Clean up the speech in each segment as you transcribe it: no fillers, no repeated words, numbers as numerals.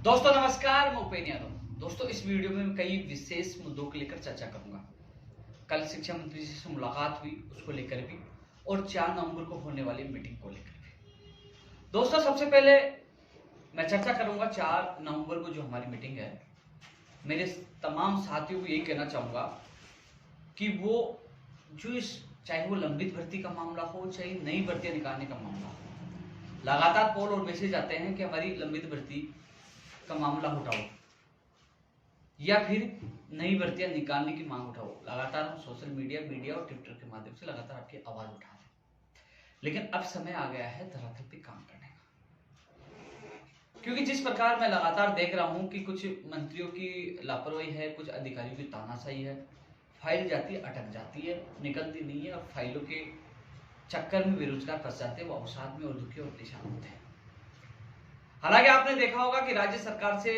दोस्तों नमस्कार, मैं उपेंद्र यादव। दोस्तों इस वीडियो में मैं कई विशेष मुद्दों को लेकर चर्चा करूंगा। कल शिक्षा मंत्री जी से मुलाकात हुई, उसको लेकर भी, और 4 नवंबर को होने वाली मीटिंग को लेकर भी। दोस्तों सबसे पहले मैं चर्चा करूंगा 4 नवंबर को जो हमारी मीटिंग है। मेरे तमाम साथियों को यही कहना चाहूंगा कि वो जो चाहे वो लंबित भर्ती का मामला हो, चाहे नई भर्तियां निकालने का मामला हो, लगातार कॉल और मैसेज आते हैं कि हमारी लंबित भर्ती का मामला उठाओ या फिर नई भर्तियां निकालने की मांग उठाओ। लगातार हम सोशल मीडिया और ट्विटर के माध्यम से लगातार आपकी आवाज उठा रहे हैं, लेकिन अब समय आ गया है धरातल पे काम करने का। क्योंकि जिस प्रकार मैं लगातार देख रहा हूं कि कुछ मंत्रियों की लापरवाही है, कुछ अधिकारियों की तानाशाही है, फाइल जाती है, अटक जाती है, निकलती नहीं है, और फाइलों के चक्कर में बेरोजगार फंस जाते हैं, वो अवसाद में और दुखी और परेशान होते हैं। हालांकि आपने देखा होगा कि राज्य सरकार से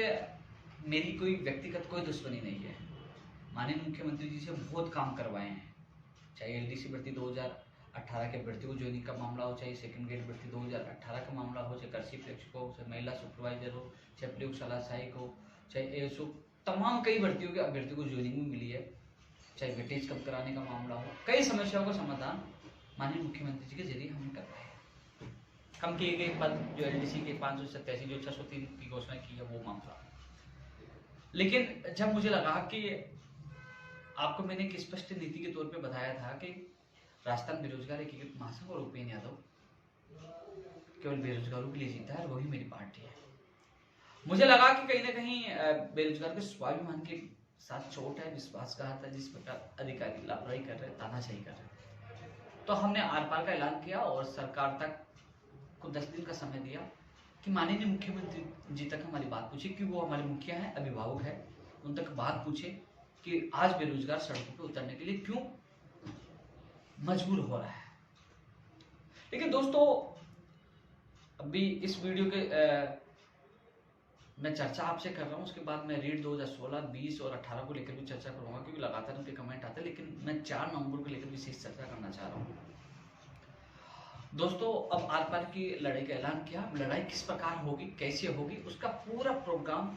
मेरी कोई व्यक्तिगत कोई दुश्मनी नहीं है। माननीय मुख्यमंत्री जी से बहुत काम करवाए हैं, चाहे एलडीसी भर्ती 2018 के भर्ती को ज्वाइनिंग का मामला हो, चाहे सेकंड ग्रेड भर्ती 2018 का मामला हो, चाहे कृषि प्रेक्षक हो, चाहे महिला सुपरवाइजर हो, चाहे प्रयोगशाला सहायक हो, चाहे एएसओ, तमाम कई भर्तियों के अभ्यर्थियों को ज्वाइनिंग भी मिली है, चाहे वेटेज कम कराने का मामला हो। कई समस्याओं का समाधान माननीय मुख्यमंत्री जी के जरिए हमने करवाया है। कम किए गए पद जो एलडीसी के 587 जो 603 की घोषणा की है वो मामला। लेकिन जब मुझे लगा कि आपको मैंने एक स्पष्ट नीति के तौर पे बताया था कि राजस्थान बेरोजगार एकीकृत महासंघ और उपेंद्र यादव केवल बेरोजगारों के लिए जीता है, वही मेरी पार्टी है। मुझे लगा कि कहीं ना कहीं बेरोजगार के स्वाभिमान के साथ चोट है, विश्वासघात है, जिस प्रकार अधिकारी लापरवाही कर रहे हैं, तानाशाही कर रहे हैं। तो हमने आर पार का ऐलान किया और सरकार तक को 10 दिन का समय दिया कि माननीय मुख्यमंत्री जी तक हमारी बात पूछे, कि वो हमारे मुखिया हैं, अभिभावक हैं, उन तक बात पूछे कि आज बेरोजगार सड़कों पे उतरने के लिए क्यों मजबूर हो रहा है। लेकिन दोस्तों अभी इस वीडियो के मैं चर्चा आपसे कर रहा हूं, उसके बाद मैं रीड 2016, 20 और 18 को लेकर भी चर्चा करूंगा, क्योंकि लगातार उनके कमेंट आते हैं। लेकिन मैं 4 नवंबर को लेकर विशेष चर्चा करना चाह रहा हूँ। दोस्तों अब आर पार की लड़ाई का ऐलान किया। लड़ाई किस प्रकार होगी, कैसे होगी, उसका पूरा प्रोग्राम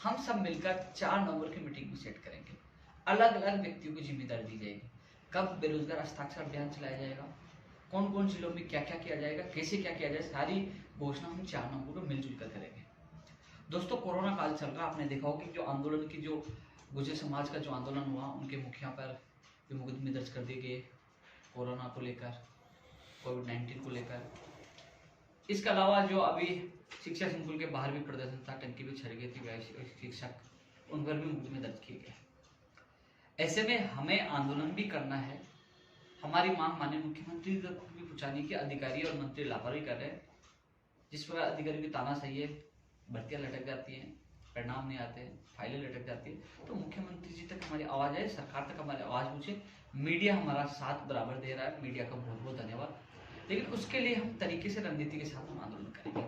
हम सब मिलकर 4 नवंबर की मीटिंग में सेट करेंगे। अलग अलग व्यक्तियों को जिम्मेदारी दी जाएगी। कब बेरोजगार हस्ताक्षर अभियान चलाया जाएगा, कौन कौन जिलों में क्या क्या किया जाएगा, कैसे क्या किया जाए, सारी घोषणा हम 4 नवंबर को मिलजुल कर करेंगे। दोस्तों कोरोना काल चल रहा, आपने देखा होगा कि जो आंदोलन की जो गुर्जर समाज का जो आंदोलन हुआ, उनके मुखिया पर मुकदमे दर्ज कर दिए गए कोरोना को लेकर, कोविड-19 को लेकर। इसके अलावा जो अभी शिक्षा संकुल के बाहर भी प्रदर्शन था, टंकी भी छड़ गई थी शिक्षक, उन पर भी मुकदमे दर्ज किए गए। ऐसे में हमें आंदोलन भी करना है। हमारी मांग माननीय मुख्यमंत्री तक भी पहुंचानी कि अधिकारी और मंत्री लापरवाही कर रहे हैं। जिस प्रकार अधिकारियों की तानाशाही है, भर्तियां लटक जाती हैं, परिणाम नहीं आते, फाइलें लटक जाती है, तो मुख्यमंत्री जी तक हमारी आवाज आए, सरकार तक हमारी आवाज पहुंचे। मीडिया हमारा साथ बराबर दे रहा है, मीडिया का बहुत बहुत धन्यवाद। लेकिन उसके लिए हम तरीके से, रणनीति के साथ हम आंदोलन करेंगे।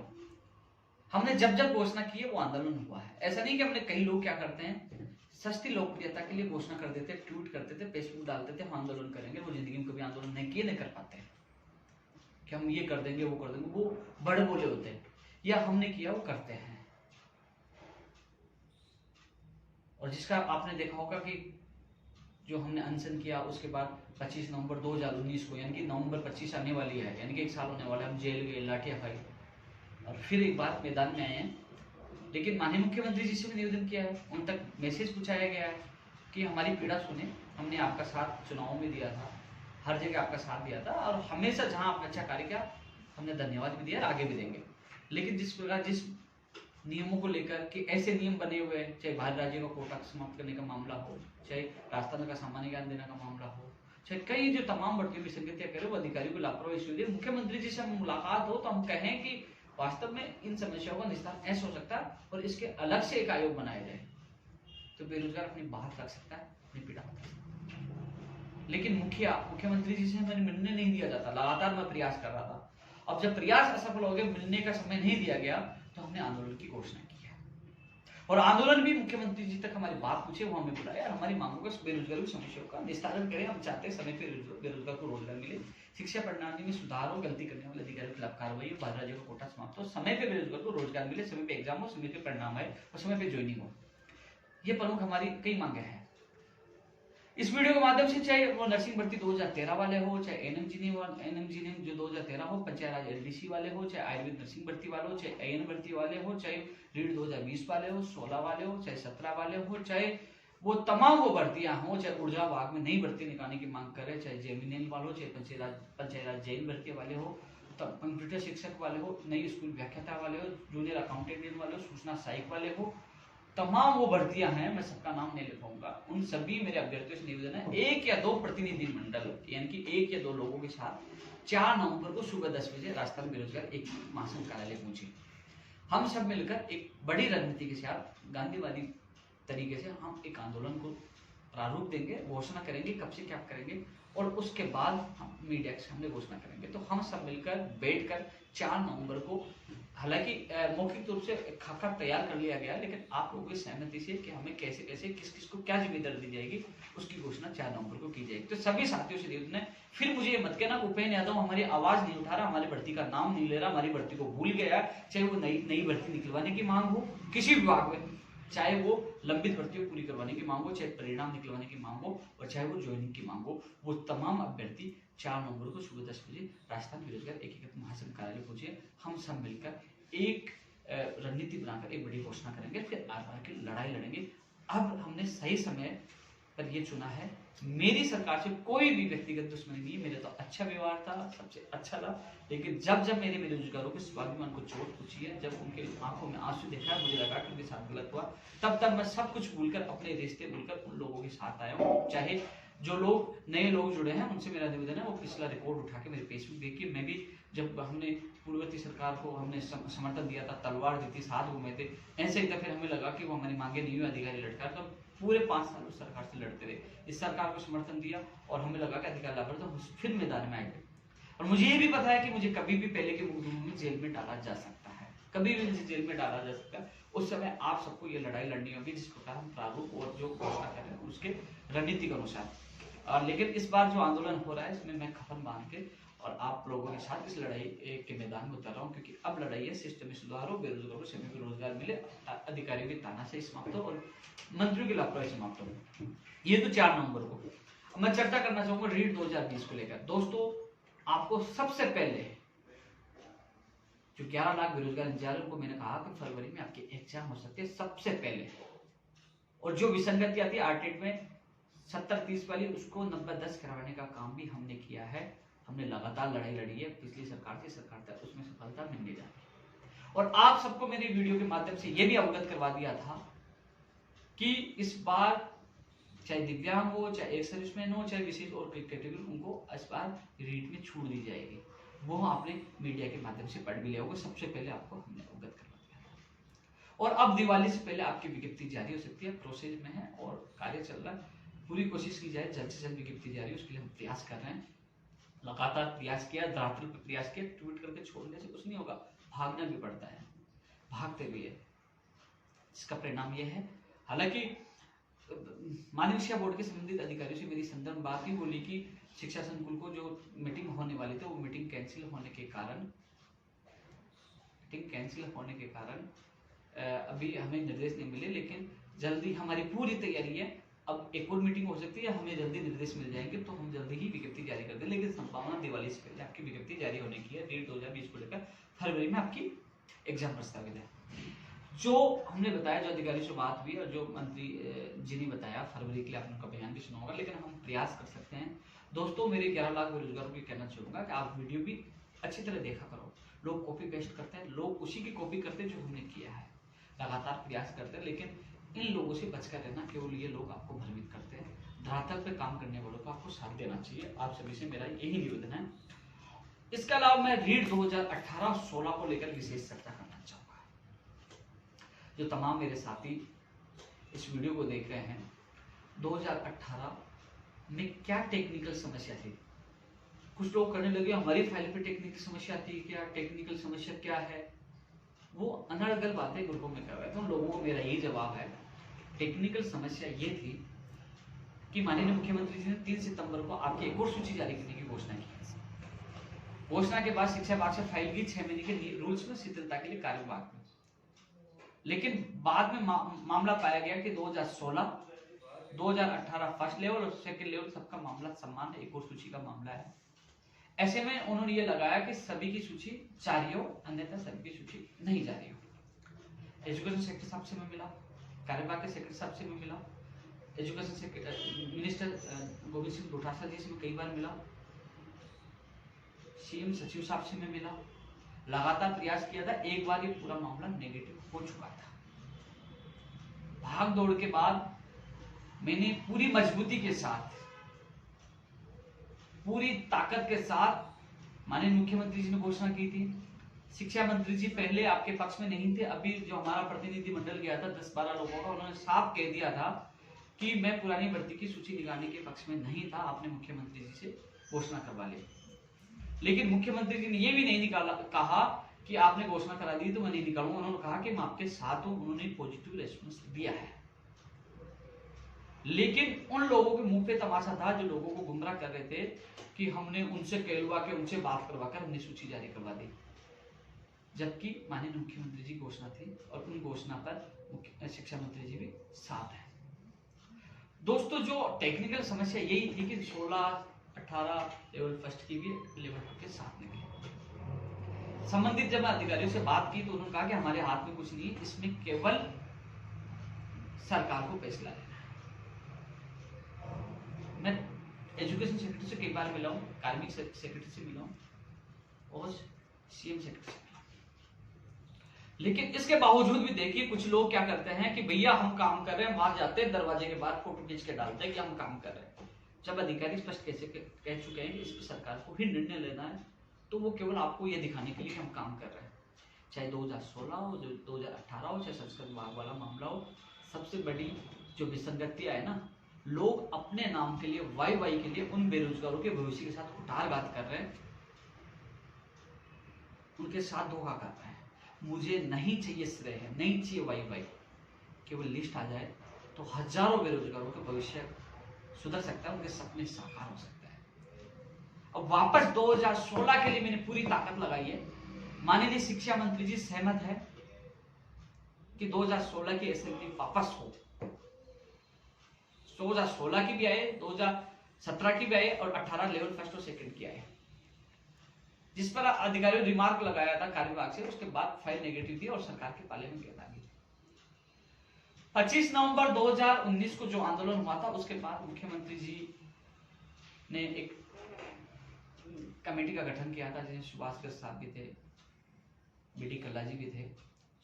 हमने जब जब घोषणा की है वो आंदोलन हुआ है। ऐसा नहीं कि हमने, कई लोग क्या करते हैं, सस्ती लोकप्रियता के लिए घोषणा कर देते, ट्वीट करते थे, फेसबुक डालते थे, हम आंदोलन करेंगे। वो जिंदगी में कभी आंदोलन नहीं किए, नहीं कर पाते कि हम ये कर देंगे, वो कर देंगे, वो बड़े बोले होते हैं, या हमने किया वो करते हैं। और जिसका आपने देखा होगा कि जो हमने अनशन किया, उसके बाद 25 नवंबर 2019 को, यानी कि नवंबर 25 आने वाली है, यानी कि 1 साल होने वाला है, हम जेल गए, लाठियां खाई और फिर एक बार मैदान में आए हैं। लेकिन माननीय मुख्यमंत्री जी से भी निवेदन किया है, उन तक मैसेज पहुंचाया गया है कि हमारी पीड़ा सुने। हमने आपका साथ चुनाव में दिया था, हर जगह आपका साथ दिया था, और हमेशा जहां आपने अच्छा कार्य किया हमने धन्यवाद भी दिया और आगे भी देंगे। लेकिन जिस प्रकार जिस नियमों को लेकर कि ऐसे नियम बने हुए हैं, चाहे बाहर राज्यों का कोटा समाप्त करने का मामला हो, चाहे राजस्थान का सामान्य ज्ञान देने का मामला हो, चाहे कई जो तमाम भर्तियों की संगतियां करे, वो अधिकारियों को लापरवाही इसलिए मुख्यमंत्री जी से मुलाकात हो तो हम कहें कि वास्तव में इन समस्याओं का निस्तार ऐसा हो सकता है और इसके अलग से एक आयोग बनाया जाए, तो बेरोजगार अपनी बात रख सकता है, अपनी पीड़ा बता सकता है। लेकिन मुख्यमंत्री जी से हमें मिलने नहीं दिया जाता। लगातार मैं प्रयास कर रहा था, अब जब प्रयास असफल हो गए, मिलने का समय नहीं दिया गया, तो हमने आंदोलन की घोषणा की है। और आंदोलन भी मुख्यमंत्री जी तक हमारी बात पूछे, वो हमें बुलाया और हमारी मांगों का, बेरोजगारी की समस्याओं का निस्तारण करें। हम चाहते हैं समय पे बेरोजगार को रोजगार मिले, शिक्षा प्रणाली में सुधार हो, गलती करने वाले अधिकारियों के खिलाफ कार्रवाई हो, बाहर राज्यों का कोटा समाप्त हो, समय पे बेरोजगार को रोजगार मिले, समय पे एग्जाम हो, समय पे परिणाम आए और समय पे ज्वाइनिंग हो। ये प्रमुख हमारी कई मांगे हैं। इस वीडियो के माध्यम से चाहे वो नर्सिंग भर्ती 2013 वाले हो, चाहे एनएम इंजीनियरिंग जो 2013 हो, पंचायत राज एलडीसी वाले हो, चाहे आयुर्वेद नर्सिंग भर्ती वाले हो, चाहे एएन भर्ती वाले हो, चाहे रीड 2020 वाले हो, 16 वाले हो, चाहे 17 वाले हो, चाहे वो तमाम वो भर्तियां हो, चाहे ऊर्जा विभाग में नई भर्ती निकालने की मांग करे, चाहे जेमिनियल वाले हो, चाहे पंचायत राज जैन भर्ती वाले हो, कंप्यूटर शिक्षक वाले हो, नई स्कूल व्याख्याता वाले हो, जूनियर अकाउंटेंट वाले हो, सूचना सहायक वाले हो, तमाम वो भर्तियां हैं, मैं सबका नाम नहीं ले पाऊंगा। उन सभी मेरे अभ्यर्थियों से निवेदन है, एक या दो प्रतिनिधि मंडल यानी कि एक या दो लोगों के साथ 4 नवंबर को सुबह 10 बजे राजस्थान बेरोजगार एक महासंघ कार्यालय पहुंचे। हम सब मिलकर एक बड़ी रणनीति के साथ गांधीवादी तरीके से हम एक आंदोलन को प्रारूप देंगे, घोषणा करेंगे, कब से क्या करेंगे और उसके बाद हम मीडिया के सामने घोषणा करेंगे। तो हम सब मिलकर बैठकर 4 नवंबर को, हालांकि मौखिक रूप से खाका तैयार कर लिया गया, लेकिन आप लोगों की सहमति से कि हमें कैसे कैसे किस किस को क्या जिम्मेदारी दी जाएगी उसकी घोषणा 4 नवंबर को की जाएगी। तो सभी साथियों से निवेदन है, फिर मुझे ये मत कहना उपेंद्र यादव हमारी आवाज नहीं उठा रहा, हमारी भर्ती का नाम नहीं ले रहा, हमारी भर्ती को भूल गया, चाहे वो नई भर्ती निकलवाने की मांग हो किसी विभाग में, चाहे वो लंबित भर्तियों पूरी करवाने की मांग हो, चाहे परिणाम निकलवाने की मांग हो और चाहे वो ज्वाइनिंग की मांग हो, वो तमाम अभ्यर्थी 4 नवंबर को सुबह 10 बजे राजस्थान बेरोजगार एकीकृत महासंघ कार्यालय पहुंचे। हम सब मिलकर एक रणनीति बनाकर एक बड़ी घोषणा करेंगे, फिर आर पार की लड़ाई लड़ेंगे। अब हमने सही समय पर यह चुना है, मेरी सरकार से कोई भी व्यक्तिगत दुश्मनी नहीं है, मेरे तो अच्छा व्यवहार था, सबसे अच्छा था, लेकिन जब जब मेरे बेरोजगारों के स्वाभिमान को चोट पहुंची है, जब उनके आंखों में आंसू देखा है, मुझे लगा कि उनके साथ गलत हुआ, तब तब मैं सब कुछ भूलकर अपने रिश्ते भूलकर उन लोगों के साथ आया हूँ। चाहे जो लोग नए लोग जुड़े हैं उनसे मेरा निवेदन है वो पिछला रिकॉर्ड उठा के मेरे फेसबुक देखिए। मैं भी जब हमने पूर्ववर्ती सरकार को हमने समर्थन दिया था, तलवार दी थी, साथ घूमे थे, ऐसे ही फिर हमें लगा कि वो हमारी मांगे नहीं हुई, अधिकारी लटका, तो पूरे 5 साल उस सरकार से लड़ते रहे, इस सरकार को समर्थन दिया और हमें लगा कि अधिकार लाभ, तो फिर मैदान में आए थे। और मुझे ये भी पता है कि मुझे कभी भी पहले के मुकदमों में जेल में डाला जा सकता है, कभी भी मुझे जेल में डाला जा सकता है। उस समय आप सबको ये लड़ाई लड़नी होगी जिस प्रकार हम प्रारूप और जो घोषणा कर रहे हैं उसके रणनीति के अनुसार। लेकिन इस बार जो आंदोलन हो रहा है इसमें मैं कफन बांध के और आप लोगों के साथ इस लड़ाई के मैदान में उतर रहा हूँ, क्योंकि अब लड़ाई है सिस्टम में सुधार हो, बेरोजगारों को समय पर रोजगार मिले, अधिकारियों की तानाशाही समाप्त हो और मंत्रियों की लापरवाही समाप्त हो। ये तो 4 नवंबर को। मैं चर्चा करना चाहूंगा रीड 2020 को लेकर। दोस्तों, आपको सबसे पहले जो 11 लाख बेरोजगार इंतजार, उनको मैंने कहा कि फरवरी में आपके एग्जाम हो सकते हैं सबसे पहले, और जो विसंगति आती है आरटेट में 70-30 वाली, उसको 90-10 करवाने का काम भी हमने किया है। हमने लगातार लड़ाई लड़ी है पिछली सरकार से सरकार तक, उसमें सफलता मिलने जा रही है। और आप सबको मैंने वीडियो के माध्यम से यह भी अवगत करवा दिया था कि इस बार चाहे दिव्यांग हो, चाहे एक सर्विसमैन हो, चाहे विशेष और कैटेगरी, उनको इस बार रीट में छूट दी जाएगी। वो आपने मीडिया के माध्यम से पढ़ भी लिया होगा, सबसे पहले आपको हमने अवगत करवा दिया था। और अब दिवाली से पहले आपकी विज्ञप्ति जारी हो सकती है, प्रोसेस में है और कार्य चल रहा है। पूरी कोशिश की जाए जल्द से जल्द विज्ञप्ति जारी, उसके लिए हम प्रयास कर रहे हैं, लगातार प्रयास किया, धरातल पर प्रयास किया। ट्वीट करके छोड़ने से कुछ नहीं होगा, भागना भी पड़ता है, भागते भी है। इसका परिणाम यह है, हालांकि माध्यमिक शिक्षा बोर्ड के संबंधित अधिकारियों से मेरी संदर्भ बात ही बोली कि शिक्षा संकुल को जो मीटिंग होने वाली थी वो मीटिंग कैंसिल होने के कारण अभी हमें निर्देश नहीं मिले, लेकिन जल्दी हमारी पूरी तैयारी है। अब एक और मीटिंग हो सकती है, हमें जल्दी निर्देश मिल जाएंगे तो हम जल्दी ही विज्ञप्ति जारी कर दें, लेकिन संभावना दिवाली से पहले आपकी विज्ञप्ति जारी होने की है। डेट 2020 को लेकर फरवरी में आपकी एग्जाम प्रस्तावित है। जो हमने बताया, जो अधिकारी से बात हुई और जो मंत्री जी ने बताया, फरवरी के लिए आपने उनका बयान भी सुना होगा, लेकिन हम प्रयास कर सकते हैं। दोस्तों, मेरे 11 लाख बेरोजगारों को कहना चाहूंगा कि आप वीडियो भी अच्छी तरह देखा करो। लोग कॉपी पेस्ट करते हैं, लोग उसी की कॉपी करते हैं जो हमने किया है, लगातार प्रयास करते हैं, लेकिन इन लोगों से बचकर रहना। केवल ये लोग आपको भ्रमित करते हैं, धरातल पे काम करने वालों को आपको साथ देना चाहिए। आप सभी से मेरा यही निवेदन है। इसके अलावा मैं रीड 2018-16 को लेकर विशेष चर्चा करना चाहूंगा। जो तमाम मेरे साथी इस वीडियो को देख रहे हैं, 2018 में क्या टेक्निकल समस्या थी, कुछ लोग करने लगे हमारी फाइल पे टेक्निकल समस्या थी क्या, टेक्निकल समस्या क्या है, वो अनर्गल बातें ग्रुपों में कर रहे थे। उन लोगों को मेरा यही जवाब है, टेक्निकल समस्या ये थी कि माननीय मुख्यमंत्री जी ने 3 सितंबर को आपकी एक और सूची जारी करने की घोषणा की। घोषणा के बाद शिक्षा विभाग से फाइल की 6 महीने के रूल्स में शिथिलता के लिए कार्य विभाग में, लेकिन बाद में मामला पाया गया कि 2016 2018 फर्स्ट लेवल और सेकंड लेवल सबका मामला समान है, एक और सूची का मामला है। ऐसे में उन्होंने ये लगाया कि सभी की सूची जारी हो, अन्यथा सभी की सूची नहीं जारी हो। एजुकेशन सेक्रेटरी साहब से मैं मिला, कार्यविभाग के सेक्रेटरी साहब से मैं मिला, एजुकेशन मिनिस्टर गोविंद सिंह डोटासरा जी से मैं कई बार मिला, सीएम सचिव साहब से मैं मिला, लगातार प्रयास किया था। एक बार ये पूरा मामला नेगेटिव हो चुका था। भाग दौड़ के बाद मैंने पूरी मजबूती के साथ, पूरी ताकत के साथ माननीय मुख्यमंत्री जी ने घोषणा की थी। शिक्षा मंत्री जी पहले आपके पक्ष में नहीं थे, अभी जो हमारा प्रतिनिधि मंडल गया था 10-12 लोगों का, उन्होंने साफ कह दिया था कि मैं पुरानी भर्ती की सूची निकालने के पक्ष में नहीं था, आपने मुख्यमंत्री जी से घोषणा करवा ली। लेकिन मुख्यमंत्री जी ने यह भी नहीं निकाला, कहा कि आपने घोषणा करा दी तो मैं नहीं निकालूंगा। उन्होंने कहा कि मैं आपके साथ हूं, उन्होंने पॉजिटिव रेस्पॉन्स दिया है। लेकिन उन लोगों के मुंह पे तमाशा था जो लोगों को गुमराह कर रहे थे कि हमने उनसे कहलवा के, उनसे बात करवाकर हमने सूची जारी करवा दी, जबकि माननीय मुख्यमंत्री जी घोषणा थी और उन घोषणा पर शिक्षा मंत्री जी भी साथ हैं। दोस्तों, जो टेक्निकल समस्या यही थी कि 16-18 लेवल फर्स्ट की भी लेवल के साथ निकले। संबंधित जब अधिकारियों से बात की तो उन्होंने कहा कि हमारे हाथ में कुछ नहीं, इसमें केवल सरकार को फैसला लेना है। मैं एजुकेशन सेक्रेटरी से कई बार मिला हूं, कार्मिक सेक्रेटरी से मिला हूं और सीएम सेक्रेटरी से मिला हूं। लेकिन इसके बावजूद भी देखिए कुछ लोग क्या करते हैं कि भैया हम काम कर रहे हैं, वहां जाते हैं दरवाजे के बाहर फोटो खींच के डालते हैं कि हम काम कर रहे हैं। जब अधिकारी स्पष्ट कैसे कह चुके हैं कि इस पर सरकार को ही निर्णय लेना है, तो वो केवल आपको ये दिखाने के लिए कि हम काम कर रहे हैं। चाहे 2016 हो, 2018 हो, चाहे संस्कृत विभाग वाला मामला हो, सबसे बड़ी जो विसंगतियां है ना, लोग अपने नाम के लिए, वाई के लिए उन बेरोजगारों के भविष्य के साथ कुठारघात कर रहे हैं, उनके साथ धोखा कर रहे हैं। मुझे नहीं चाहिए श्रेय, नहीं चाहिए वाई, केवल लिस्ट आ जाए तो हजारों बेरोजगारों का भविष्य सुधर सकता है, उनके सपने साकार हो सकता है। अब वापस 2016 के लिए मैंने पूरी ताकत लगाई है। माननीय शिक्षा मंत्री जी सहमत है कि 2016 की एसएलपी वापस हो, 2016 की भी आए, 2017 की भी आए और 18 लेवल फर्स्ट और सेकंड की आए, जिस पर अधिकारियों ने रिमार्क लगाया था कार्य विभाग से। उसके बाद फाइल नेगेटिव थी और सरकार के पाले में गिरदारी थी। 25 नवंबर 2019 को जो आंदोलन हुआ था, उसके बाद मुख्यमंत्री जी ने एक कमेटी का गठन किया था, जिसमें सुभाष गर्ग साहब भी थे, बीडी कल्ला जी भी थे,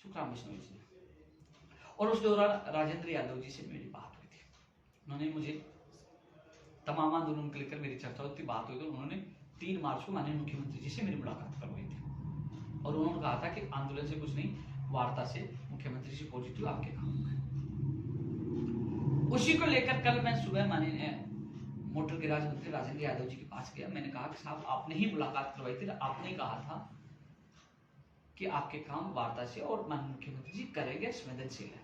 सुखराम बिश्नोई जी, और उस दौरान राजेंद्र यादव जी से मेरी बात हुई थी। उन्होंने मुझे तमाम आंदोलन को लेकर मेरी चर्चा होती, बात हुई, तो उन्होंने 3 मार्च को माननीय मुख्यमंत्री जी से मेरी मुलाकात करवाई थी और उन्होंने कहा था कि आंदोलन से कुछ नहीं, वार्ता से मुख्यमंत्री जी पॉजिटिव आपके काम होंगे। उसी को लेकर कल मैं सुबह माननीय मोटर गिराज मंत्री राजेंद्र यादव जी के पास गया। मैंने कहा कि साहब, आपने ही मुलाकात करवाई थी, आपने ही कहा था कि आपके काम वार्ता से और माननीय मुख्यमंत्री जी करेंगे, संवेदनशील है।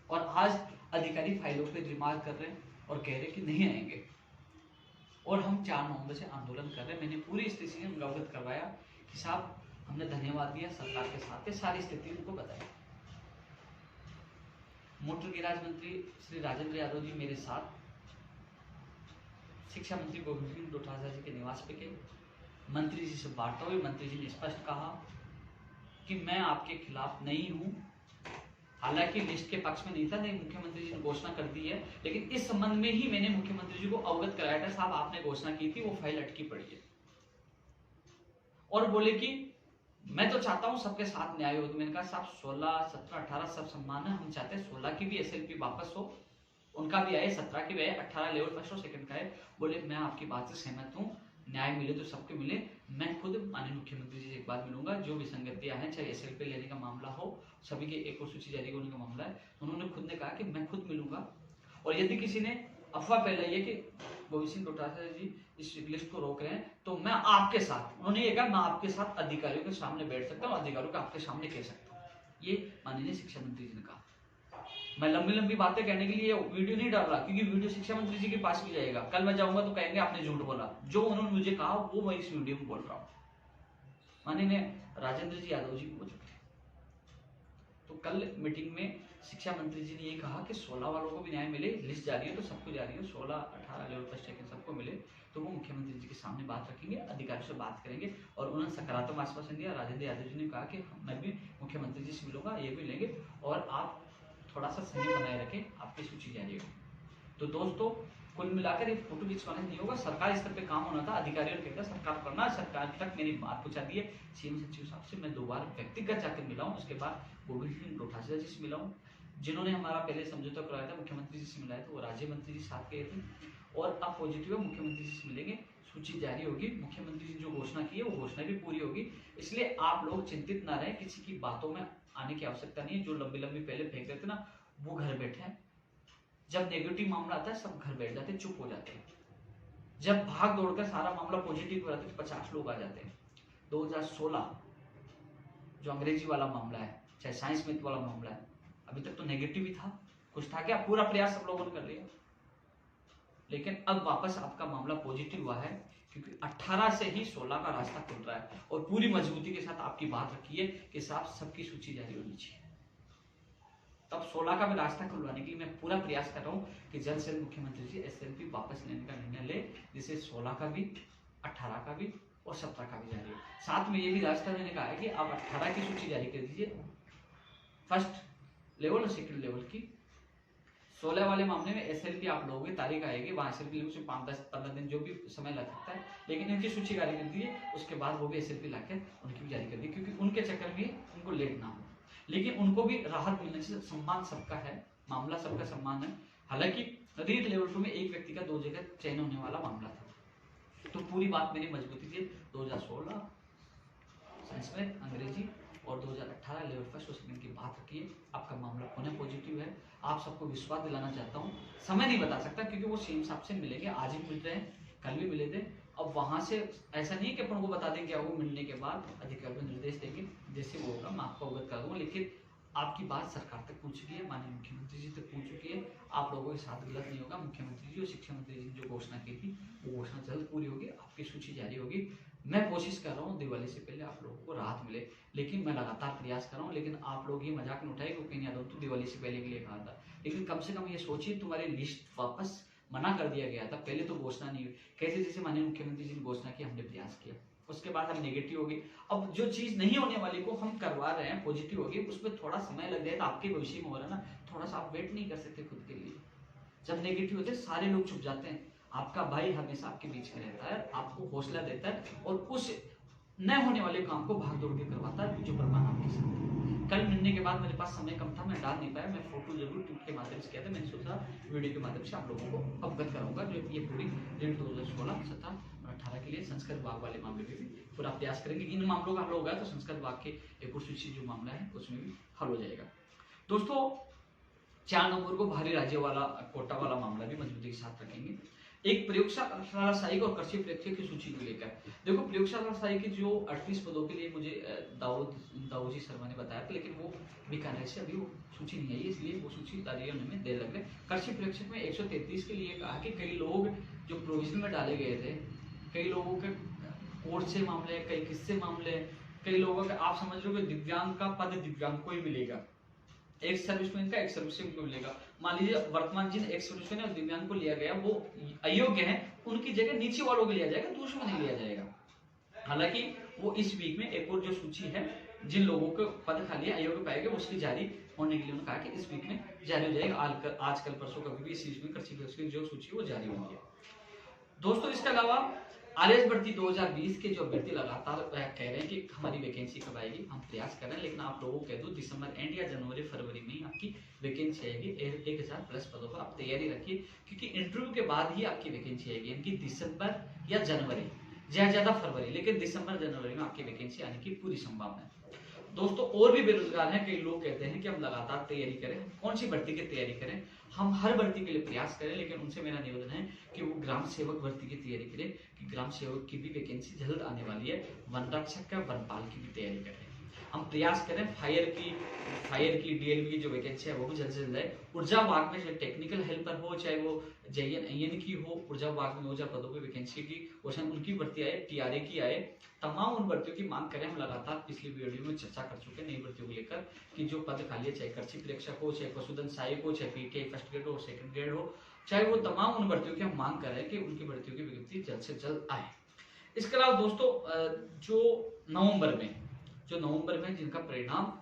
और आज अधिकारी फाइलों पे रिमार्क कर रहे हैं और कह रहे हैं कि नहीं आएंगे, और हम 4 नवंबर से आंदोलन कर रहे हैं। मैंने पूरी स्थिति से अवगत करवाया कि साहब, हमने धन्यवाद दिया, सरकार के साथ सारी स्थिति उनको बताई। मोटर गिराज मंत्री श्री राजेंद्र यादव जी मेरे साथ शिक्षा मंत्री गोविंद सिंह डोटासरा जी के निवास पे गए। मंत्री जी से वार्ता हुई। मंत्री जी ने स्पष्ट कहा कि मैं आपके खिलाफ नहीं हूं, हालांकि लिस्ट के पक्ष में नहीं था, नहीं, मुख्यमंत्री जी ने घोषणा कर दी है, लेकिन इस संबंध में ही मैंने मुख्यमंत्री जी को अवगत कराया था, साहब आपने घोषणा की थी, वो फाइल अटकी पड़ी है। और बोले कि मैं तो चाहता हूं सबके साथ न्याय हो। तो मैंने कहा साहब, 16, 17, 18 सब सम्मान है, हम चाहते हैं 16 की भी एसएलपी वापस हो, उनका भी आए, 17 की भी आए, 18 लेवल फर्स्ट और सेकंड का है। बोले मैं आपकी बात से सहमत हूं, न्याय मिले तो सबके मिले। मैं खुद माननीय मुख्यमंत्री जी से एक बार मिलूंगा, जो विसंगतियां हैं, चाहे एसएलपी लेने का मामला हो, सभी के एक और सूची जारी होने का मामला है, उन्होंने खुद ने कहा कि मैं खुद मिलूंगा। और यदि किसी ने अफवाह फैलाई है कि गोविंद सिंह डोटासरा जी इस लिस्ट को रोक रहे हैं, तो मैं आपके साथ, उन्होंने ये कहा, मैं आपके साथ अधिकारियों के सामने बैठ सकता हूँ, अधिकारियों को आपके सामने कह सकता हूँ ये माननीय शिक्षा मंत्री जी ने कहा। मैं लंबी लंबी बातें कहने के लिए वीडियो नहीं डाल रहा, क्योंकि वीडियो शिक्षा मंत्री जी के पास भी जाएगा। कल मैं जाऊंगा तो कहेंगे आपने झूठ बोला, जो उन्होंने मुझे कहा वो मैं इस वीडियो में बोल रहा हूँ। माननीय राजेंद्र जी यादव जी बोल चुके। तो कल मीटिंग में शिक्षा मंत्री जी ने ये कहा कि 16 वालों को भी न्याय मिले, लिस्ट जारी है तो सबको जारी है, 16, 18 लेवल फर्स्ट सेकंड सबको मिले, तो वो मुख्यमंत्री जी के सामने बात रखेंगे, अधिकारियों से बात करेंगे। और उन्होंने सकारात्मक आश्वासन दिया। राजेंद्र यादव जी ने कहा कि मैं भी मुख्यमंत्री जी से मिलूंगा, ये भी लेंगे, और आप थोड़ा सा संयम बनाए रखें, आपकी सूची जारी होगी। तो दोस्तों कुल मिलाकर ये फोटो खिंचवाने नहीं होगा, सरकार स्तर पे काम होना था, अधिकारियों ने कहता सरकार करना, सरकार तक मेरी बात पहुंचा दी है। सीएम सचिव साहब से मैं 2 बार व्यक्तिगत जाकर मिला हूँ, उसके बाद गोविंद सिंह डोटासरा जी से मिला हूँ, जिन्होंने हमारा पहले समझौता कराया था, मुख्यमंत्री जी से मिलाया था, वो राज्य मंत्री जी साथ गए थे, और अब पॉजिटिव है, मुख्यमंत्री जी से मिलेंगे, सूची जारी होगी, मुख्यमंत्री जी जो घोषणा की है वो घोषणा भी पूरी होगी। इसलिए आप लोग चिंतित ना रहे, किसी की बातों में आने की आवश्यकता नहीं है। जो लंबी लंबी पहले फेंक रहे थे ना, वो घर बैठे हैं। जब नेगेटिव मामला आता है सब घर बैठ जाते हैं, चुप हो जाते हैं। जब भाग दौड़कर सारा मामला पॉजिटिव हो जाता है तो 50 लोग आ जाते हैं। 2016 जो अंग्रेजी वाला मामला है, चाहे साइंस मिथ वाला मामला है, अभी तक तो नेगेटिव ही था, कुछ था क्या? पूरा प्रयास सब लोगों ने कर लिया, लेकिन अब वापस आपका मामला पॉजिटिव हुआ है, क्योंकि 18 से ही 16 का रास्ता खुल रहा है, और पूरी मजबूती के साथ आपकी बात रखी है कि साहब सबकी सूची जारी होनी चाहिए। तब 16 का भी रास्ता खुलवाने के लिए मैं पूरा प्रयास कर रहा हूँ कि जल्द से जल्द मुख्यमंत्री जी एसएलपी वापस लेने का निर्णय ले, जिससे 16 का भी, 18 का भी और 17 का भी जारी हो। साथ में ये भी रास्ता मैंने कहा है कि आप 18 की सूची जारी कर दीजिए, फर्स्ट लेवल और सेकंड लेवल की। 16 वाले मामले में एसएलपी आप लोगों की तारीख आएगी, वहां एसएलपी से 5, 10, 15 दिन जो भी समय लग सकता है, लेकिन इनकी सूची जारी कर दीजिए, उसके बाद वो भी एसएलपी लाकर उनकी भी जारी कर दी, क्योंकि उनके चक्कर में उनको लेट ना हो, लेकिन उनको भी राहत मिलने से। सम्मान सबका है, मामला सबका सम्मान है। हालांकि रीट लेवल 2 में एक व्यक्ति का 2 जगह चयन होने वाला मामला था, तो पूरी बात मेरी मजबूती थी। 2016 संस्कृत अंग्रेजी और 2018 लेवल फर्स्ट और सेकंड की बात रखी है। आपका मामला पुनः पॉजिटिव है। आप सबको विश्वास दिलाना चाहता हूँ, समय नहीं बता सकता क्योंकि वो सीएम साहब से मिलेंगे, आज भी मिल रहे हैं, कल भी मिले थे। अब वहां से ऐसा नहीं कि अपन को बता देंगे, वो मिलने के बाद अधिकारी को निर्देश देंगे, जैसे वो होगा मैं आपको अवगत कर दूंगा। लेकिन आपकी बात सरकार तक पहुंच चुकी है, माननीय मुख्यमंत्री जी तक पहुंच चुकी है, आप लोगों के साथ गलत नहीं होगा। मुख्यमंत्री जी और शिक्षा मंत्री जी ने जो घोषणा की थी वो घोषणा जल्द पूरी होगी, आपकी सूची जारी होगी। मैं कोशिश कर रहा हूँ दिवाली से पहले आप लोगों को राहत मिले, लेकिन मैं लगातार प्रयास कर रहा हूँ। लेकिन आप लोग ये मजाक न उठाए क्योंकि यादव तो दिवाली से पहले के लिए कहा था, लेकिन कम से कम ये सोचिए तुम्हारी लिस्ट वापस मना कर दिया गया था, पहले तो घोषणा नहीं हुई। कैसे जैसे माननीय मुख्यमंत्री जी ने घोषणा की, हमने प्रयास किया, उसके बाद हम नेगेटिव हो गए। अब जो चीज नहीं होने वाली को हम करवा रहे हैं, पॉजिटिव हो गई, उसमें थोड़ा समय लग जाएगा, आपके भविष्य में हो रहा है ना, थोड़ा सा आप वेट नहीं कर सकते खुद के लिए। जब नेगेटिव होते सारे लोग छुप जाते हैं, आपका भाई हमेशा आपके बीच में रहता है, आपको हौसला देता है और उस न होने वाले काम को भाग दौड़ के करवाता है, जो प्रमाण आपके साथ है। कल मिलने के बाद मेरे पास समय कम था, मैं डाल नहीं पाया, मैं फोटो जरूर ट्वीट के माध्यम से किया था, मैंने सोचा वीडियो के माध्यम से आप लोगों को अवगत कराऊंगा। जो ये पूरी 2016, 17 और 18 के लिए संस्कृत विभाग वाले मामले में भी पूरा प्रयास करेंगे। इन मामलों का हल होगा तो संस्कृत विभाग के एक और सूची जो मामला है उसमें भी हल हो जाएगा। दोस्तों 4 नंबर को भारी राज्य वाला कोटा वाला मामला भी मजबूती के साथ रखेंगे। एक प्रयोगशाला सहायक और कृषि प्रेक्षक की सूची को लेकर, देखो प्रयोगशाला सहायक की जो 38 पदों के लिए मुझे दाऊद जी शर्मा ने बताया था, लेकिन वो बीकानेर से अभी वो सूची नहीं आई, इसलिए वो सूची जारी होने में देर लग गई। कृषि प्रेक्षक में 133 के लिए कहा कि कई लोग जो प्रोविजन में डाले गए थे, कई लोगों के कोर्ट से मामले, कई किस्से मामले, कई लोगों का आप समझ रहे हो कि दिव्यांग का पद दिव्यांग को ही मिलेगा, एक सर्विसमैन का एक सर्विसमैन को मिलेगा। मान लीजिए वर्तमान जिन एक सर्विसमैन और दिव्यांग को लिया गया वो अयोग्य हैं, उनकी जगह नीचे वालों को लिया जाएगा, दूसरों को नहीं लिया जाएगा। हालांकि वो इस वीक में एक और जो सूची है जिन लोगों को पद खाली अयोग्य पाए गए उसकी जारी होने के लिए उन्होंने कहा कि इस वीक में जारी हो जाएगा। आजकल परसों कभी भी इस चीज में कृषि की जो सूची वो जारी होगी। दोस्तों इसके अलावा आरएस भर्ती 2020 के जो अभ्यर्थी लगातार कह रहे हैं कि हमारी वैकेंसी कब आएगी, हम प्रयास कर रहे हैं, लेकिन आप लोगों को कह दूं दिसंबर एंड या जनवरी फरवरी में ही आपकी वैकेंसी आएगी। 1000 प्लस पदों पर आप तैयारी रखिए, क्योंकि इंटरव्यू के बाद ही आपकी वैकेंसी आएगी, यानी कि दिसंबर या जनवरी, ज्यादा फरवरी, लेकिन दिसंबर जनवरी में आपकी वैकेंसी आने की पूरी संभावना है। दोस्तों और भी बेरोजगार हैं, कई लोग कहते हैं कि हम लगातार तैयारी करें, कौन सी भर्ती की तैयारी करें, हम हर भर्ती के लिए प्रयास करें, लेकिन उनसे मेरा निवेदन है कि वो ग्राम सेवक भर्ती की तैयारी करें, कि ग्राम सेवक की भी वैकेंसी जल्द आने वाली है, वन रक्षक का, वनपाल की भी तैयारी करें। हम प्रयास करें फायर की डीएलवी की जो वैकेंसी है वो भी जल्द से जल्द है। ऊर्जा विभाग में चाहे टेक्निकल हेल्पर हो, चाहे वो JN की हो, ऊर्जा विभाग में 2000 पदों पर वैकेंसी की क्वेश्चन उनकी भर्ती आए, TRA की आए, तमाम उन भर्तियों की मांग करें। हम लगातार पिछली वीडियो में चर्चा कर चुके हैं नई भर्तियों को लेकर कि जो पद खाली है, चाहे कृषि प्रेक्षक हो, चाहे पशुधन सहायक हो, चाहे PTI फर्स्ट ग्रेड हो, सेकंड ग्रेड हो, चाहे वो तमाम उन भर्तियों की हम मांग कर रहे हैं कि उनकी भर्तियों की विज्ञप्ति जल्द से जल्द आए। इसके अलावा दोस्तों जो नवंबर में जिनका परिणाम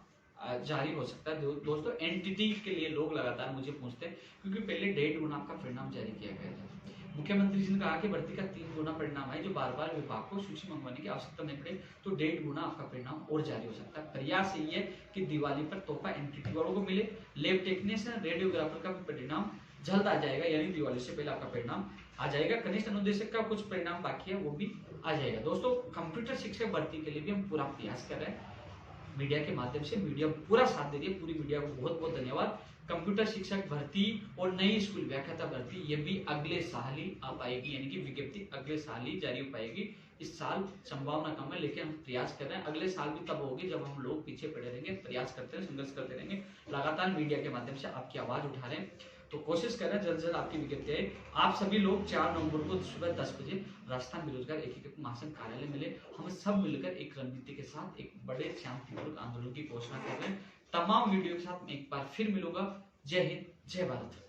जारी हो सकता है दोस्तों, एनटीटी के लिए लोग लगातार मुझे पूछते हैं क्योंकि पहले 1.5 गुना आपका परिणाम जारी किया गया था। मुख्यमंत्री जी ने कहा कि भर्ती का 3 गुना परिणाम है, जो बार बार विभाग को सूची मंगवाने की आवश्यकता नहीं पड़े तो 1.5 गुना आपका परिणाम और जारी हो सकता है। प्रयास यही है कि दिवाली पर तोहफा एनटीटी वालों को मिले। लैब टेक्नीशियन, रेडियोग्राफर का भी परिणाम जल्द आ जाएगा, यानी दिवाली से पहले आपका परिणाम आ जाएगा। कनिष्ठ अनुदेशक का कुछ परिणाम बाकी है, वो भी आ जाएगा। दोस्तों कंप्यूटर शिक्षक भर्ती के लिए भी हम पूरा प्रयास कर रहे हैं मीडिया के माध्यम से। मीडिया पूरा साथ दे रही है, पूरी मीडिया को बहुत बहुत धन्यवाद। कंप्यूटर शिक्षक भर्ती और नई स्कूल व्याख्याता भर्ती ये भी अगले साल ही आ पाएगी, यानी कि विज्ञप्ति अगले साल ही जारी हो पाएगी। इस साल संभावना कम है, लेकिन हम प्रयास कर रहे हैं। अगले साल भी तब होगी जब हम लोग पीछे पड़े रहेंगे, प्रयास करते हैं, संघर्ष करते रहेंगे, लगातार मीडिया के माध्यम से आपकी आवाज उठा रहे हैं। तो कोशिश करें जल्द से जल्द आपकी विज्ञप्ति आए। आप सभी लोग 4 नवंबर को सुबह 10 बजे राजस्थान बेरोजगार एकीकृत महासंघ कार्यालय मिले। हम सब मिलकर एक रणनीति के साथ एक बड़े शांतिपूर्वक आंदोलन की घोषणा कर रहे हैं। तमाम वीडियो के साथ मैं एक बार फिर मिलूंगा। जय हिंद, जय भारत।